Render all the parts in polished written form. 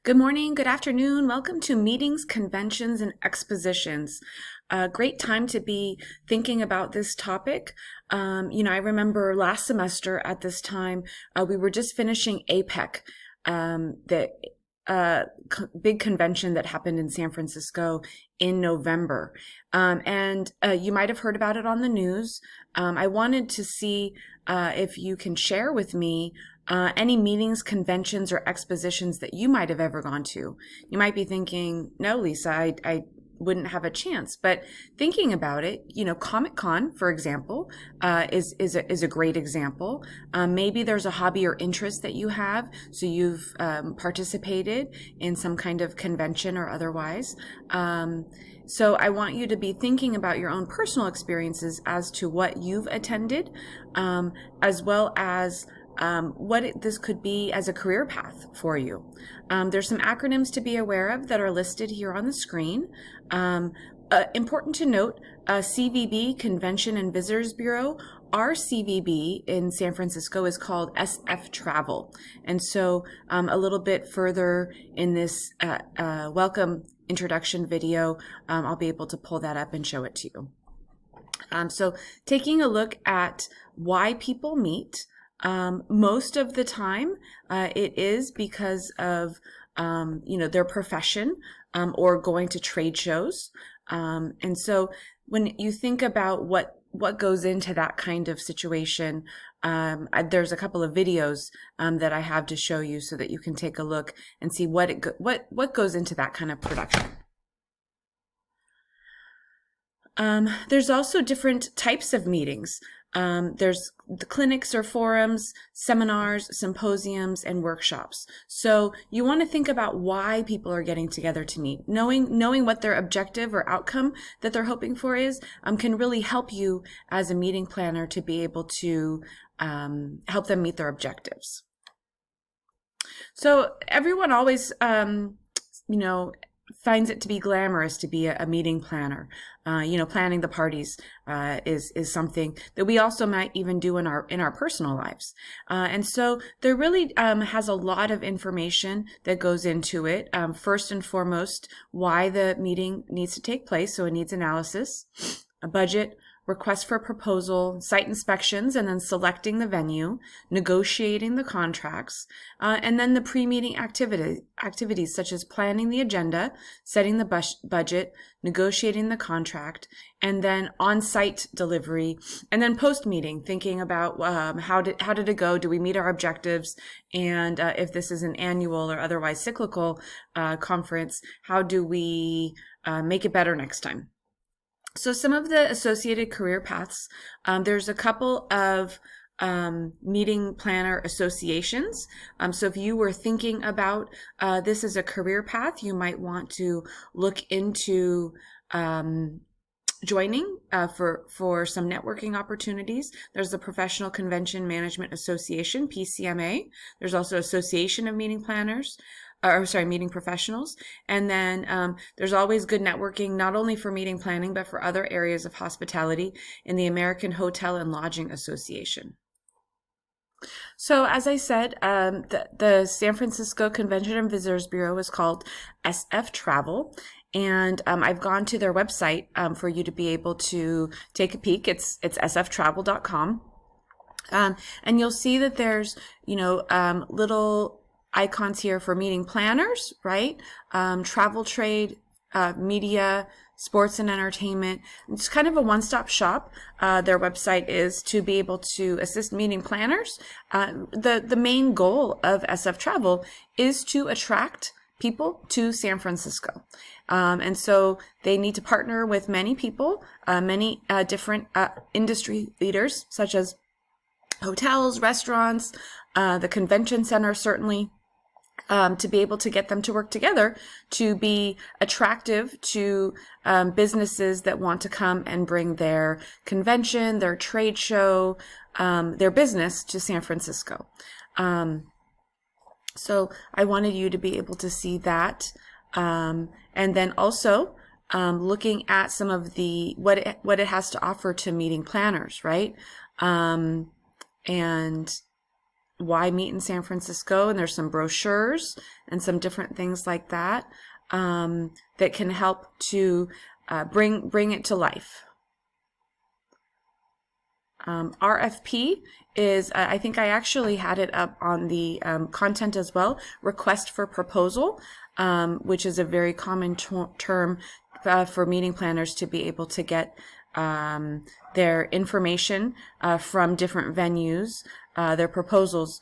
Good morning, good afternoon. Welcome to Meetings, Conventions, and Expositions. A great time to be thinking about this topic. I remember last semester at this time, we were just finishing APEC, the big convention that happened in San Francisco in November. And you might have heard about it on the news. I wanted to see if you can share with me any meetings, conventions, or expositions that you might have ever gone to. You might be thinking, no, Lisa, I wouldn't have a chance. But thinking about it, Comic-Con, for example, is a great example. Maybe there's a hobby or interest that you have, so you've participated in some kind of convention or otherwise. So I want you to be thinking about your own personal experiences as to what you've attended, as well as this could be as a career path for you. There's some acronyms to be aware of that are listed here on the screen. Important to note, CVB, Convention and Visitors Bureau, our CVB in San Francisco is called SF Travel. And so a little bit further in this welcome introduction video, I'll be able to pull that up and show it to you. So taking a look at why people meet, most of the time, it is because of, their profession, or going to trade shows. And so when you think about what goes into that kind of situation, there's a couple of videos, that I have to show you so that you can take a look and see what goes into that kind of production. There's also different types of meetings. There's the clinics or forums, seminars, symposiums, and workshops. So you want to think about why people are getting together to meet. Knowing what their objective or outcome that they're hoping for is, can really help you as a meeting planner to be able to help them meet their objectives. So everyone always, finds it to be glamorous to be a meeting planner. Planning the parties is something that we also might even do in our personal lives. And so there really has a lot of information that goes into it. First and foremost, why the meeting needs to take place. So it needs analysis, a budget, request for proposal, site inspections, and then selecting the venue, negotiating the contracts, and then the pre-meeting activities such as planning the agenda, setting the budget, negotiating the contract, and then on-site delivery, and then post-meeting, thinking about how did it go? Do we meet our objectives? And if this is an annual or otherwise cyclical conference, how do we make it better next time? So some of the associated career paths, there's a couple of meeting planner associations. So if you were thinking about this as a career path, you might want to look into joining for some networking opportunities. There's the Professional Convention Management Association, PCMA. There's also Association of Meeting Planners. Meeting professionals. And then there's always good networking, not only for meeting planning, but for other areas of hospitality in the American Hotel and Lodging Association. So as I said, the San Francisco Convention and Visitors Bureau is called SF Travel. And I've gone to their website for you to be able to take a peek. It's sftravel.com. And you'll see that there's, little icons here for meeting planners, right? Travel trade, media, sports and entertainment. It's kind of a one-stop shop. Their website is to be able to assist meeting planners. The main goal of SF Travel is to attract people to San Francisco. And so they need to partner with many people, many different industry leaders, such as hotels, restaurants, the convention center, certainly, to be able to get them to work together to be attractive to businesses that want to come and bring their convention, their trade show, their business to San Francisco. So I wanted you to be able to see that. And then also looking at some of the what it has to offer to meeting planners, right? And why meet in San Francisco, and there's some brochures and some different things like that that can help to bring it to life. RFP is, I think I actually had it up on the content as well, request for proposal, which is a very common term for meeting planners to be able to get their information from different venues, their proposals,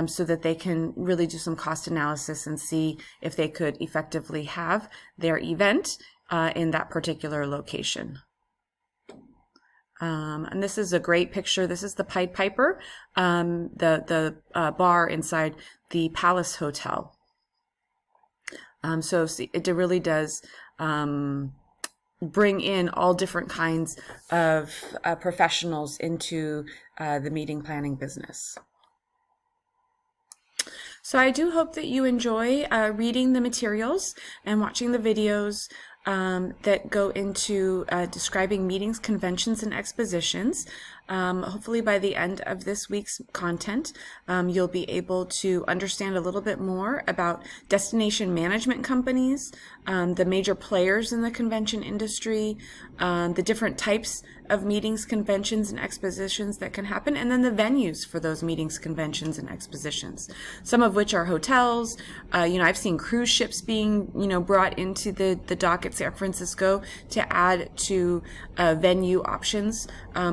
so that they can really do some cost analysis and see if they could effectively have their event in that particular location. And this is a great picture. This is the Pied Piper, the bar inside the Palace Hotel. So it really does bring in all different kinds of professionals into the meeting planning business. So I do hope that you enjoy reading the materials and watching the videos that go into describing meetings, conventions, and expositions. Hopefully by the end of this week's content, you'll be able to understand a little bit more about destination management companies, the major players in the convention industry, the different types of meetings, conventions, and expositions that can happen, and then the venues for those meetings, conventions, and expositions, some of which are hotels. I've seen cruise ships being, brought into the dock at San Francisco to add to venue options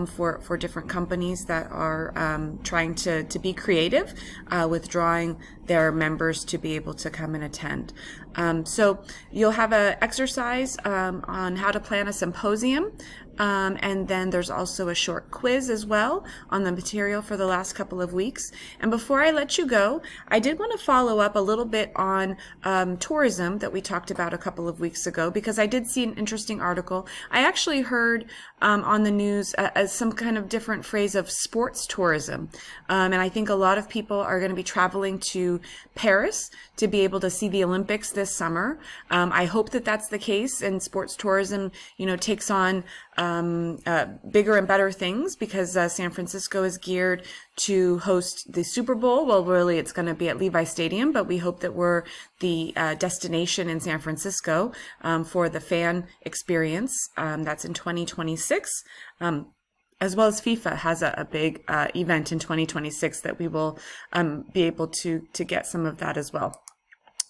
for different companies that are trying to be creative with drawing their members to be able to come and attend. So you'll have an exercise on how to plan a symposium, and then there's also a short quiz as well on the material for the last couple of weeks. And before I let you go, I did want to follow up a little bit on tourism that we talked about a couple of weeks ago, because I did see an interesting article. I actually heard on the news as some kind of different phrase of sports tourism, and I think a lot of people are going to be traveling to Paris to be able to see the Olympics this summer. I hope that that's the case, and sports tourism, takes on bigger and better things, because San Francisco is geared to host the Super Bowl. Well, really, it's going to be at Levi Stadium, but we hope that we're the destination in San Francisco for the fan experience. That's in 2026. As well as FIFA has a big event in 2026 that we will be able to get some of that as well.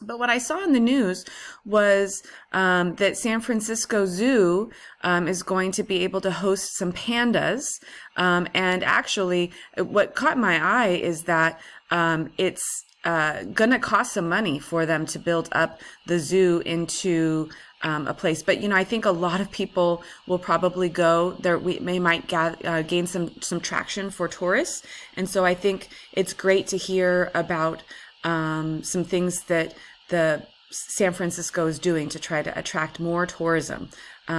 But what I saw in the news was that San Francisco Zoo is going to be able to host some pandas. And actually, what caught my eye is that it's going to cost some money for them to build up the zoo into a place. But, I think a lot of people will probably go there. We might gain some traction for tourists. And so I think it's great to hear about some things that the San Francisco is doing to try to attract more tourism.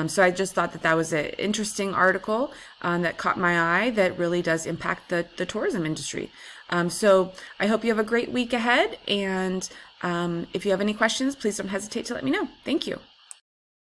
So I just thought that was an interesting article that caught my eye that really does impact the tourism industry. So I hope you have a great week ahead. And if you have any questions, please don't hesitate to let me know. Thank you.